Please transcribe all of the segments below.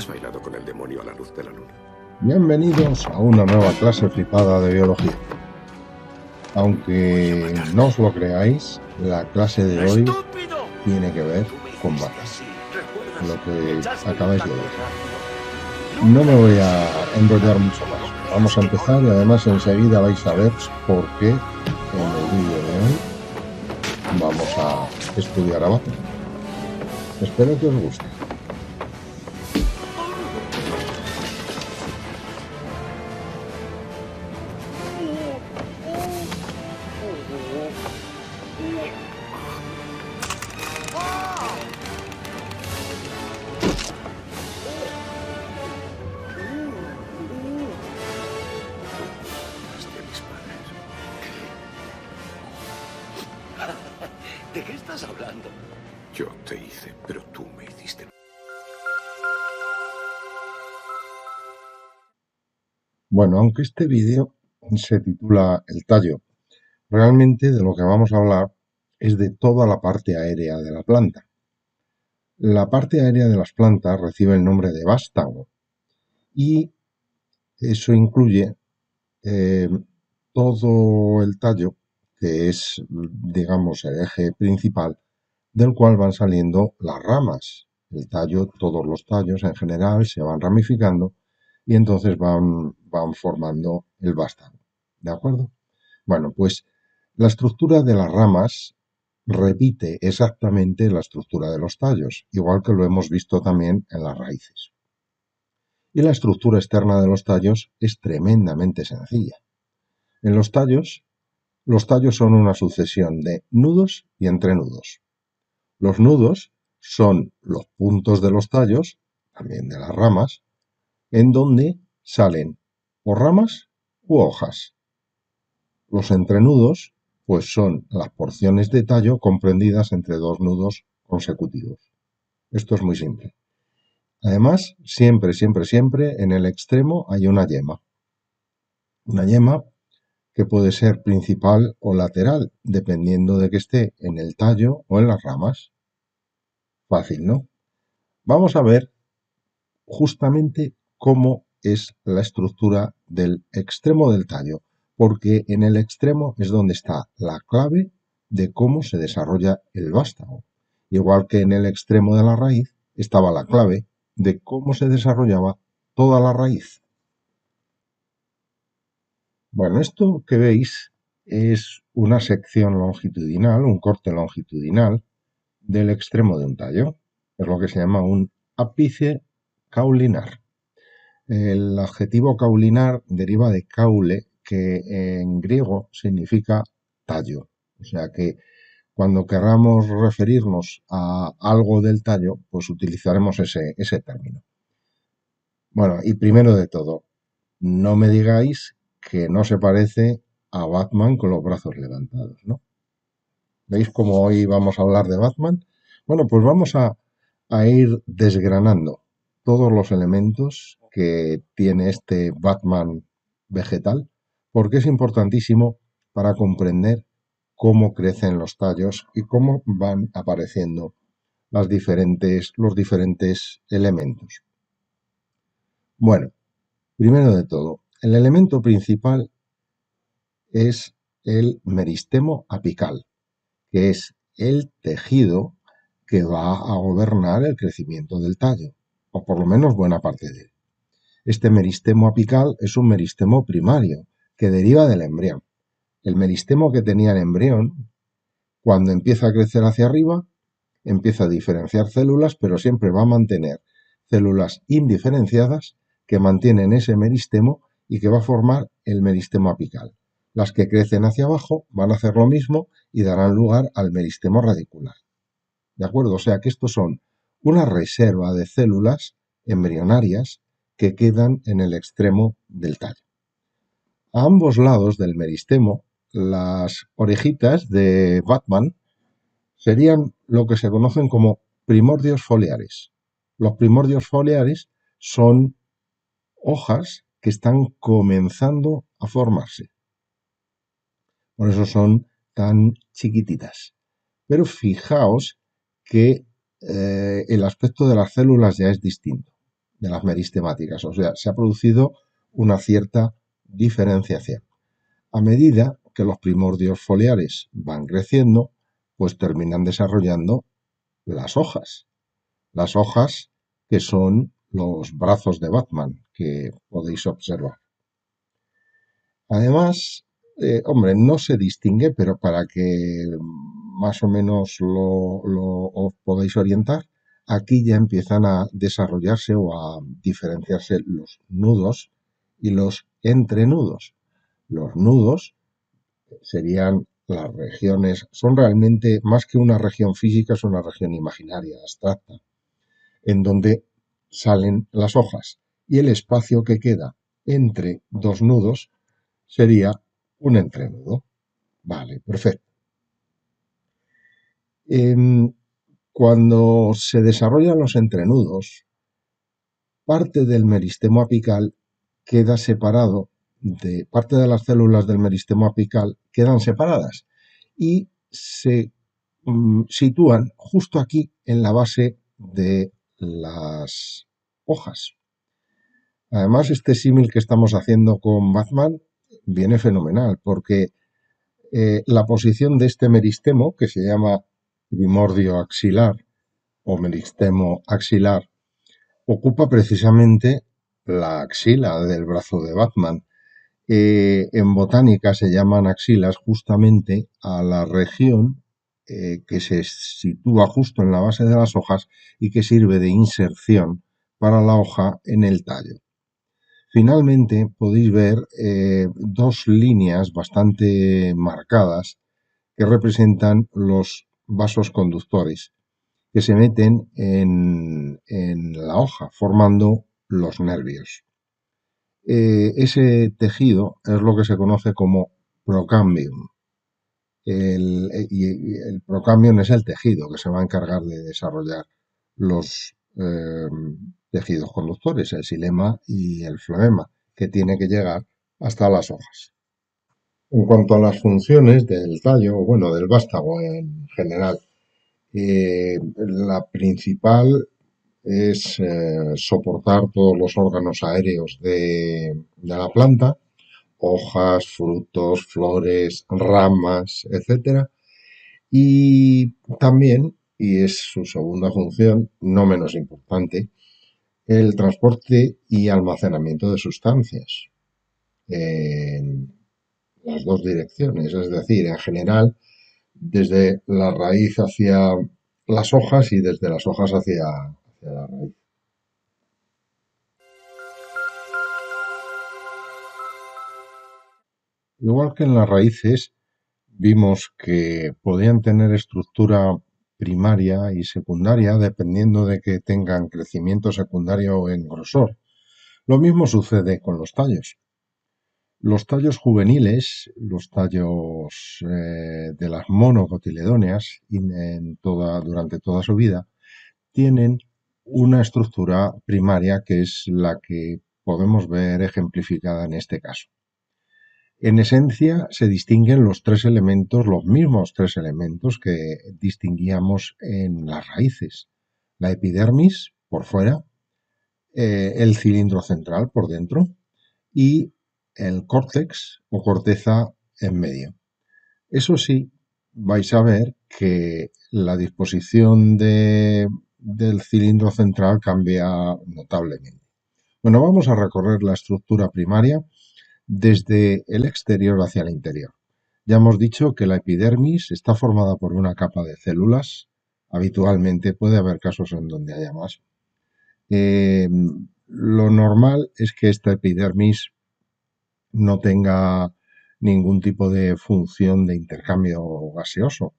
¿Has bailado con el demonio a la luz de la luna? Bienvenidos a una nueva clase flipada de biología. Aunque no os lo creáis, la clase de hoy tiene que ver con Batman, lo que acabáis de ver. No me voy a enrollar mucho más. Vamos a empezar y además enseguida vais a ver por qué en el vídeo de hoy vamos a estudiar a Batman. Espero que os guste. ¿De qué estás hablando? Yo te hice, pero tú me hiciste. Bueno, aunque este vídeo se titula El tallo, realmente de lo que vamos a hablar es de toda la parte aérea de la planta. La parte aérea de las plantas recibe el nombre de vástago y eso incluye todo el tallo, que es, digamos, el eje principal del cual van saliendo las ramas. El tallo, todos los tallos en general se van ramificando y entonces van formando el vástago. ¿De acuerdo? Bueno, pues la estructura de las ramas repite exactamente la estructura de los tallos, igual que lo hemos visto también en las raíces. Y la estructura externa de los tallos es tremendamente sencilla. En los tallos son una sucesión de nudos y entrenudos. Los nudos son los puntos de los tallos, también de las ramas, en donde salen o ramas u hojas. Los entrenudos, pues son las porciones de tallo comprendidas entre dos nudos consecutivos. Esto es muy simple. Además, siempre en el extremo hay una yema. Una yema que puede ser principal o lateral, dependiendo de que esté en el tallo o en las ramas. Fácil, ¿no? Vamos a ver justamente cómo es la estructura del extremo del tallo, porque en el extremo es donde está la clave de cómo se desarrolla el vástago. Igual que en el extremo de la raíz estaba la clave de cómo se desarrollaba toda la raíz. Bueno, esto que veis es una sección longitudinal, un corte longitudinal del extremo de un tallo. Es lo que se llama un ápice caulinar. El adjetivo caulinar deriva de caule, que en griego significa tallo. O sea que cuando queramos referirnos a algo del tallo, pues utilizaremos ese término. Bueno, y primero de todo, no me digáis que no se parece a Batman con los brazos levantados, ¿no? ¿Veis cómo hoy vamos a hablar de Batman? Bueno, pues vamos a ir desgranando todos los elementos que tiene este Batman vegetal, porque es importantísimo para comprender cómo crecen los tallos y cómo van apareciendo los diferentes elementos. Bueno, primero de todo, el elemento principal es el meristemo apical, que es el tejido que va a gobernar el crecimiento del tallo, o por lo menos buena parte de él. Este meristemo apical es un meristemo primario, que deriva del embrión. El meristemo que tenía el embrión, cuando empieza a crecer hacia arriba, empieza a diferenciar células, pero siempre va a mantener células indiferenciadas que mantienen ese meristemo y que va a formar el meristemo apical. Las que crecen hacia abajo van a hacer lo mismo y darán lugar al meristemo radicular. ¿De acuerdo? O sea que estos son una reserva de células embrionarias que quedan en el extremo del tallo. A ambos lados del meristemo, las orejitas de Batman serían lo que se conocen como primordios foliares. Los primordios foliares son hojas que están comenzando a formarse. Por eso son tan chiquititas. Pero fijaos que el aspecto de las células ya es distinto. de las meristemáticas. O sea, se ha producido una cierta diferenciación. A medida que los primordios foliares van creciendo, pues terminan desarrollando las hojas. Las hojas que son los brazos de Batman, que podéis observar. Además, hombre, no se distingue, pero para que más o menos os podéis orientar, aquí ya empiezan a desarrollarse o a diferenciarse los nudos y los entrenudos. Los nudos serían las regiones, son realmente más que una región física, es una región imaginaria, abstracta, en donde salen las hojas. Y el espacio que queda entre dos nudos sería un entrenudo. Vale, perfecto. Cuando se desarrollan los entrenudos, parte del meristemo apical queda separado, parte de las células del meristemo apical quedan separadas y se sitúan justo aquí en la base de las hojas. Además, este símil que estamos haciendo con Batman viene fenomenal porque la posición de este meristemo, que se llama primordio axilar o meristemo axilar, ocupa precisamente la axila del brazo de Batman. En botánica se llaman axilas justamente a la región que se sitúa justo en la base de las hojas y que sirve de inserción para la hoja en el tallo. Finalmente podéis ver dos líneas bastante marcadas que representan los vasos conductores que se meten en la hoja formando los nervios. Ese tejido es lo que se conoce como procambium. El procambium es el tejido que se va a encargar de desarrollar los tejidos conductores, el xilema y el floema, que tiene que llegar hasta las hojas. En cuanto a las funciones del tallo, o bueno, del vástago en general, la principal es soportar todos los órganos aéreos de la planta, hojas, frutos, flores, ramas, etcétera. Y también, y es su segunda función, no menos importante, el transporte y almacenamiento de sustancias en las dos direcciones, es decir, en general, desde la raíz hacia las hojas y desde las hojas hacia la raíz. Igual que en las raíces, vimos que podían tener estructura primaria y secundaria dependiendo de que tengan crecimiento secundario en grosor. Lo mismo sucede con los tallos. Los tallos juveniles, los tallos de las monocotiledóneas durante toda su vida, tienen una estructura primaria que es la que podemos ver ejemplificada en este caso. En esencia se distinguen los tres elementos, los mismos tres elementos que distinguíamos en las raíces. La epidermis por fuera, el cilindro central por dentro y el córtex o corteza en medio. Eso sí, vais a ver que la disposición del cilindro central cambia notablemente. Bueno, vamos a recorrer la estructura primaria desde el exterior hacia el interior. Ya hemos dicho que la epidermis está formada por una capa de células. Habitualmente puede haber casos en donde haya más. Lo normal es que esta epidermis no tenga ningún tipo de función de intercambio gaseoso.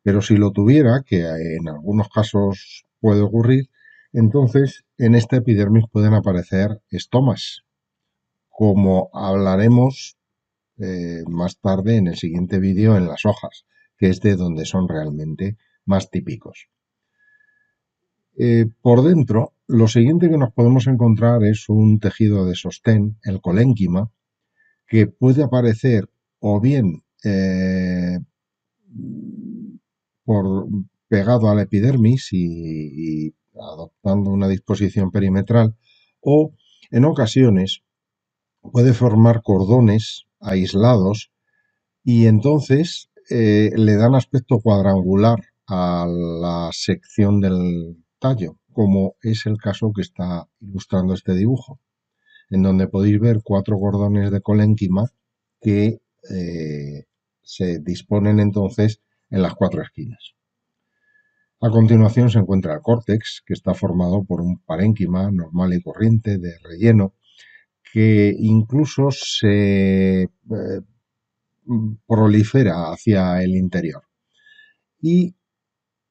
Pero si lo tuviera, que en algunos casos puede ocurrir, entonces en esta epidermis pueden aparecer estomas, como hablaremos más tarde en el siguiente vídeo en las hojas, que es de donde son realmente más típicos. Por dentro, lo siguiente que nos podemos encontrar es un tejido de sostén, el colénquima, que puede aparecer o bien pegado a la epidermis y adoptando una disposición perimetral, o en ocasiones puede formar cordones aislados y entonces le dan aspecto cuadrangular a la sección del tallo, como es el caso que está ilustrando este dibujo, en donde podéis ver 4 cordones de colénquima que se disponen entonces en las 4 esquinas. A continuación se encuentra el córtex, que está formado por un parénquima normal y corriente de relleno, que incluso se prolifera hacia el interior. Y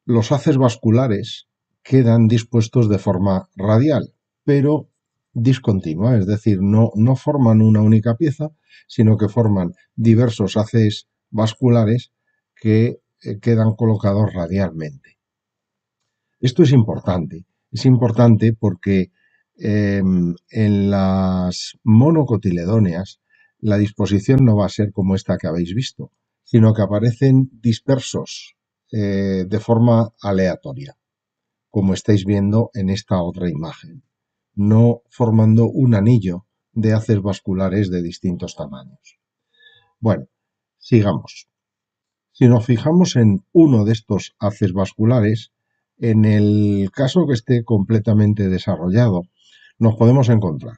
los haces vasculares quedan dispuestos de forma radial, pero discontinua, es decir, no forman una única pieza, sino que forman diversos haces vasculares que quedan colocados radialmente. Esto es importante porque en las monocotiledóneas la disposición no va a ser como esta que habéis visto, sino que aparecen dispersos de forma aleatoria, como estáis viendo en esta otra imagen, no formando un anillo de haces vasculares de distintos tamaños. Bueno, sigamos. Si nos fijamos en uno de estos haces vasculares, en el caso que esté completamente desarrollado, nos podemos encontrar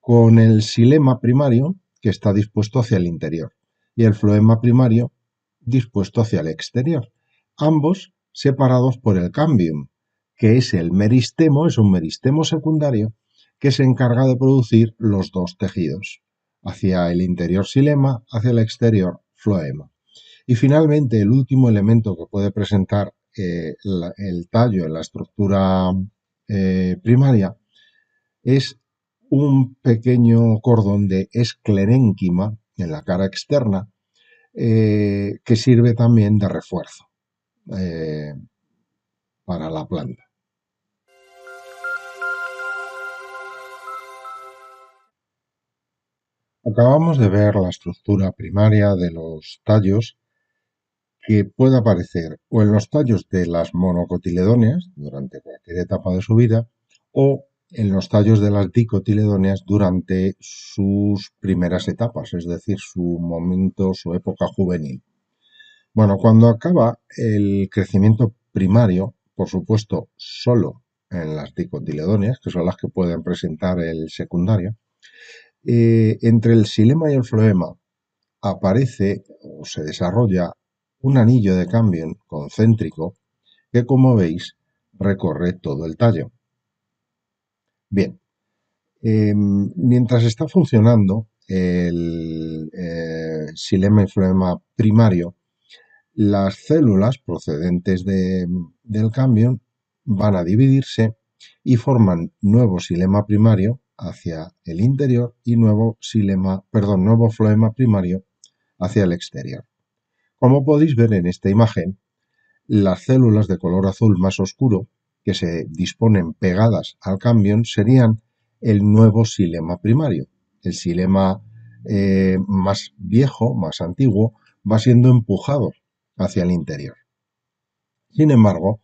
con el xilema primario, que está dispuesto hacia el interior, y el floema primario dispuesto hacia el exterior, ambos separados por el cambium, que es el meristemo, es un meristemo secundario que se encarga de producir los dos tejidos, hacia el interior xilema, hacia el exterior floema. Y finalmente, el último elemento que puede presentar el tallo en la estructura primaria es un pequeño cordón de esclerénquima en la cara externa que sirve también de refuerzo eh, para la planta. Acabamos de ver la estructura primaria de los tallos que puede aparecer o en los tallos de las monocotiledóneas durante cualquier etapa de su vida o en los tallos de las dicotiledóneas durante sus primeras etapas, es decir, su momento, su época juvenil. Bueno, cuando acaba el crecimiento primario, por supuesto, solo en las dicotiledóneas, que son las que pueden presentar el secundario, entre el xilema y el floema aparece o se desarrolla un anillo de cambio concéntrico que, como veis, recorre todo el tallo. Bien, mientras está funcionando el xilema y floema primario, las células procedentes del cambio van a dividirse y forman nuevo xilema primario hacia el interior y nuevo floema primario hacia el exterior. Como podéis ver en esta imagen, las células de color azul más oscuro que se disponen pegadas al cambión serían el nuevo xilema primario. El xilema más viejo, más antiguo, va siendo empujado hacia el interior. Sin embargo,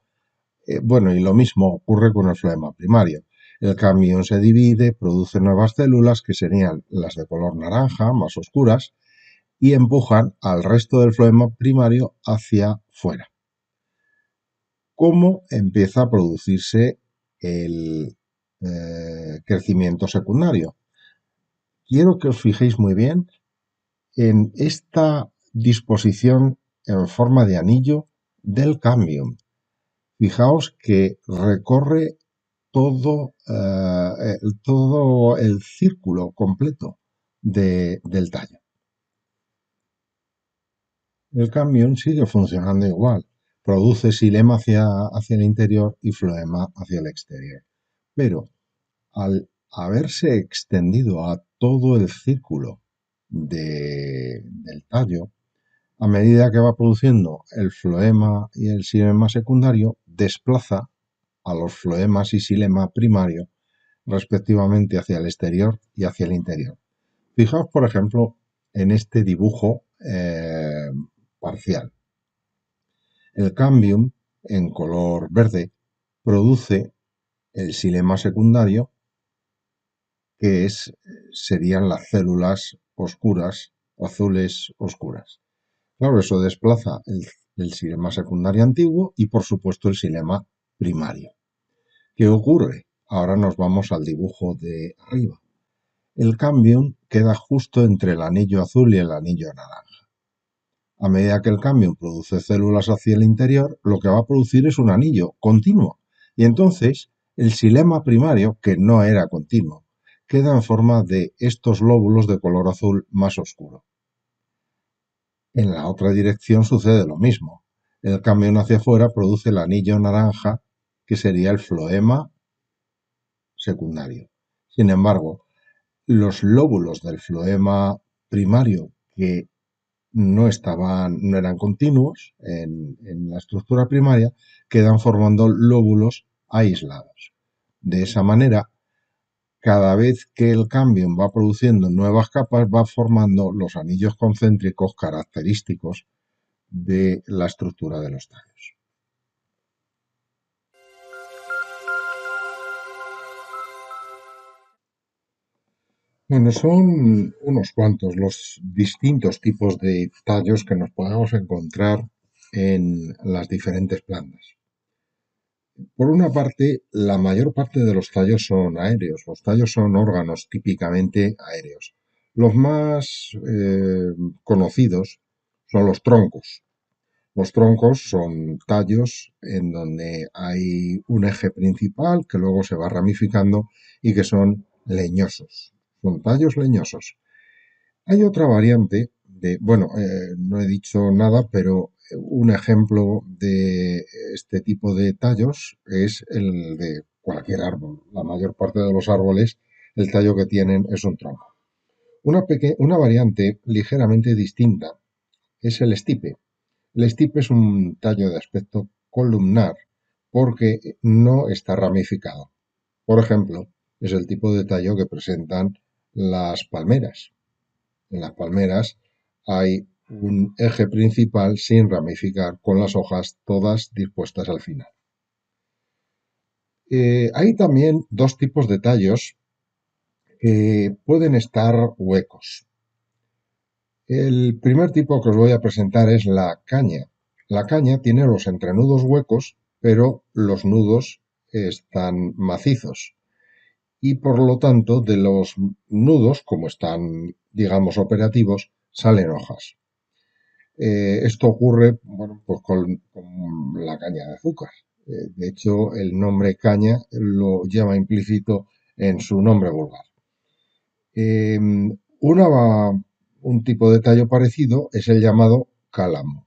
y lo mismo ocurre con el floema primario. El cambión se divide, produce nuevas células que serían las de color naranja, más oscuras, y empujan al resto del floema primario hacia fuera. ¿Cómo empieza a producirse el crecimiento secundario? Quiero que os fijéis muy bien en esta disposición en forma de anillo del cambium. Fijaos que recorre todo el círculo completo del tallo. El camión sigue funcionando igual. Produce xilema hacia el interior y floema hacia el exterior. Pero al haberse extendido a todo el círculo del tallo, a medida que va produciendo el floema y el xilema secundario, desplaza a los floemas y xilema primario respectivamente hacia el exterior y hacia el interior. Fijaos, por ejemplo, en este dibujo parcial. El cambium, en color verde, produce el xilema secundario serían las células oscuras, azules oscuras. Claro, eso desplaza el xilema secundario antiguo y, por supuesto, el xilema primario. ¿Qué ocurre? Ahora nos vamos al dibujo de arriba. El cambium queda justo entre el anillo azul y el anillo naranja. A medida que el cambium produce células hacia el interior, lo que va a producir es un anillo continuo. Y entonces, el xilema primario, que no era continuo, queda en forma de estos lóbulos de color azul más oscuro. En la otra dirección sucede lo mismo. El cambium hacia afuera produce el anillo naranja, que sería el floema secundario. Sin embargo, los lóbulos del floema primario que no eran continuos en la estructura primaria, quedan formando lóbulos aislados. De esa manera, cada vez que el cambium va produciendo nuevas capas, va formando los anillos concéntricos característicos de la estructura de los tallos. Bueno, son unos cuantos los distintos tipos de tallos que nos podemos encontrar en las diferentes plantas. Por una parte, la mayor parte de los tallos son aéreos. Los tallos son órganos típicamente aéreos. Los más conocidos son los troncos. Los troncos son tallos en donde hay un eje principal que luego se va ramificando y que son leñosos. Son tallos leñosos. Hay otra variante no he dicho nada, pero un ejemplo de este tipo de tallos es el de cualquier árbol. La mayor parte de los árboles, el tallo que tienen es un tronco. Una variante ligeramente distinta es el estipe. El estipe es un tallo de aspecto columnar porque no está ramificado. Por ejemplo, es el tipo de tallo que presentan las palmeras. En las palmeras hay un eje principal sin ramificar, con las hojas todas dispuestas al final. Hay también dos tipos de tallos que pueden estar huecos. El primer tipo que os voy a presentar es la caña. La caña tiene los entrenudos huecos, pero los nudos están macizos. Y por lo tanto, de los nudos, como están, digamos, operativos, salen hojas. Esto ocurre, pues con la caña de azúcar. De hecho, el nombre caña lo lleva implícito en su nombre vulgar. Un tipo de tallo parecido es el llamado cálamo.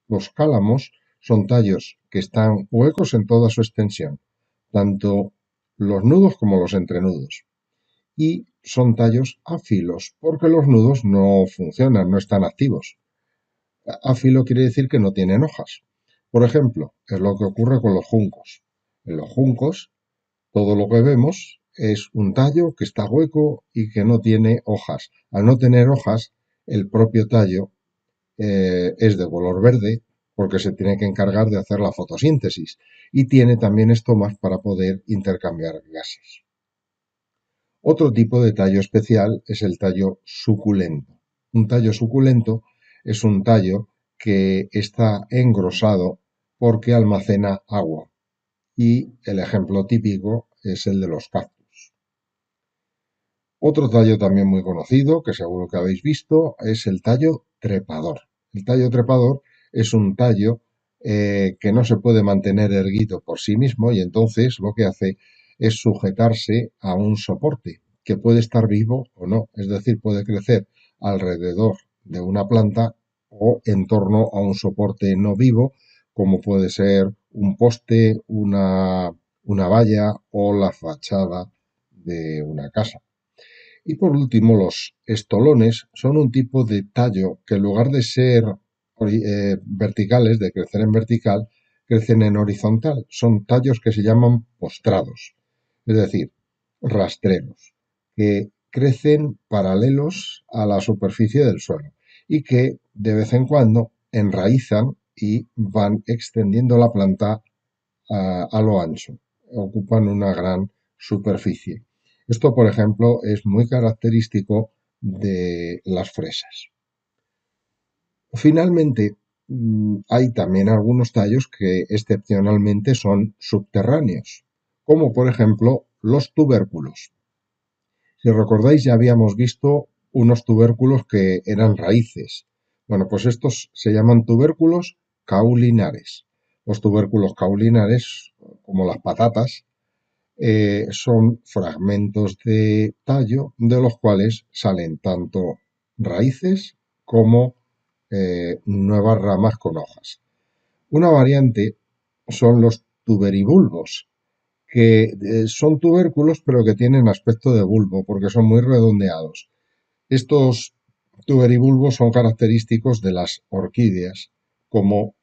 Los cálamos son tallos que están huecos en toda su extensión, tanto los nudos como los entrenudos. Y son tallos áfilos, porque los nudos no funcionan, no están activos. Áfilo quiere decir que no tienen hojas. Por ejemplo, es lo que ocurre con los juncos. En los juncos, todo lo que vemos es un tallo que está hueco y que no tiene hojas. Al no tener hojas, el propio tallo es de color verde porque se tiene que encargar de hacer la fotosíntesis y tiene también estomas para poder intercambiar gases. Otro tipo de tallo especial es el tallo suculento. Un tallo suculento es un tallo que está engrosado porque almacena agua. Y el ejemplo típico es el de los cactus. Otro tallo también muy conocido, que seguro que habéis visto, es el tallo trepador. El tallo trepador es un tallo que no se puede mantener erguido por sí mismo y entonces lo que hace es sujetarse a un soporte que puede estar vivo o no, es decir, puede crecer alrededor de una planta o en torno a un soporte no vivo, como puede ser un poste, una valla o la fachada de una casa. Y por último, los estolones son un tipo de tallo que en lugar de ser verticales, de crecer en vertical, crecen en horizontal. Son tallos que se llaman postrados, es decir, rastreros, que crecen paralelos a la superficie del suelo y que de vez en cuando enraizan y van extendiendo la planta a lo ancho. Ocupan una gran superficie. Esto, por ejemplo, es muy característico de las fresas. Finalmente, hay también algunos tallos que excepcionalmente son subterráneos, como por ejemplo los tubérculos. Si recordáis, ya habíamos visto unos tubérculos que eran raíces. Bueno, pues estos se llaman tubérculos caulinares. Los tubérculos caulinares, como las patatas, son fragmentos de tallo de los cuales salen tanto raíces como nuevas ramas con hojas. Una variante son los tuberibulbos, que son tubérculos pero que tienen aspecto de bulbo porque son muy redondeados. Estos tuberibulbos son característicos de las orquídeas, como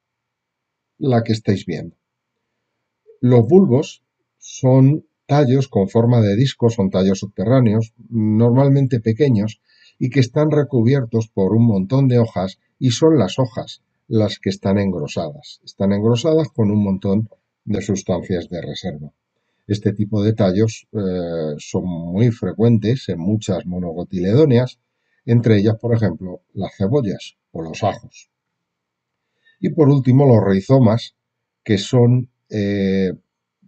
la que estáis viendo. Los bulbos son tallos con forma de disco, son tallos subterráneos, normalmente pequeños, y que están recubiertos por un montón de hojas, y son las hojas las que están engrosadas. Están engrosadas con un montón de sustancias de reserva. Este tipo de tallos son muy frecuentes en muchas monocotiledóneas, entre ellas, por ejemplo, las cebollas o los ajos. Y por último, los rizomas, que son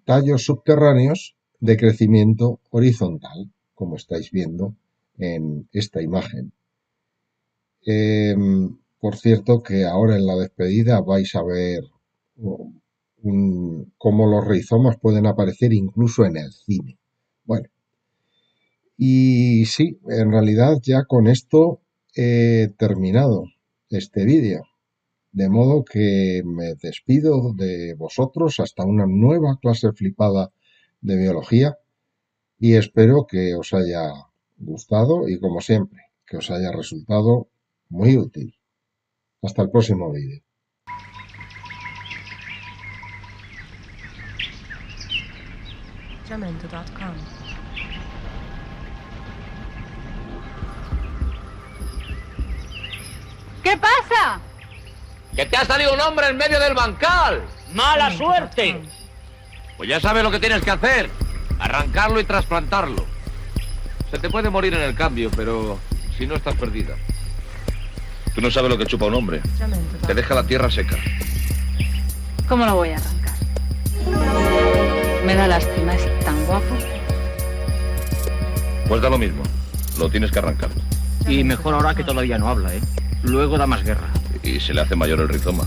tallos subterráneos de crecimiento horizontal, como estáis viendo en esta imagen. Por cierto, que ahora en la despedida vais a ver cómo los rizomas pueden aparecer incluso en el cine. Bueno, y sí, en realidad ya con esto he terminado este vídeo. De modo que me despido de vosotros hasta una nueva clase flipada de biología y espero que os haya gustado y, como siempre, que os haya resultado muy útil. Hasta el próximo vídeo. Jamendo.com. ¿Qué pasa? ¡Que te ha salido un hombre en medio del bancal! ¡Mala suerte! Pues ya sabes lo que tienes que hacer. Arrancarlo y trasplantarlo. Se te puede morir en el cambio, pero si no estás perdida. Tú no sabes lo que chupa un hombre. Te deja la tierra seca. ¿Cómo lo voy a arrancar? Me da lástima, es tan guapo. Pues da lo mismo. Lo tienes que arrancar. Y mejor ahora que todavía no habla, ¿eh? Luego da más guerra. Y se le hace mayor el rizoma.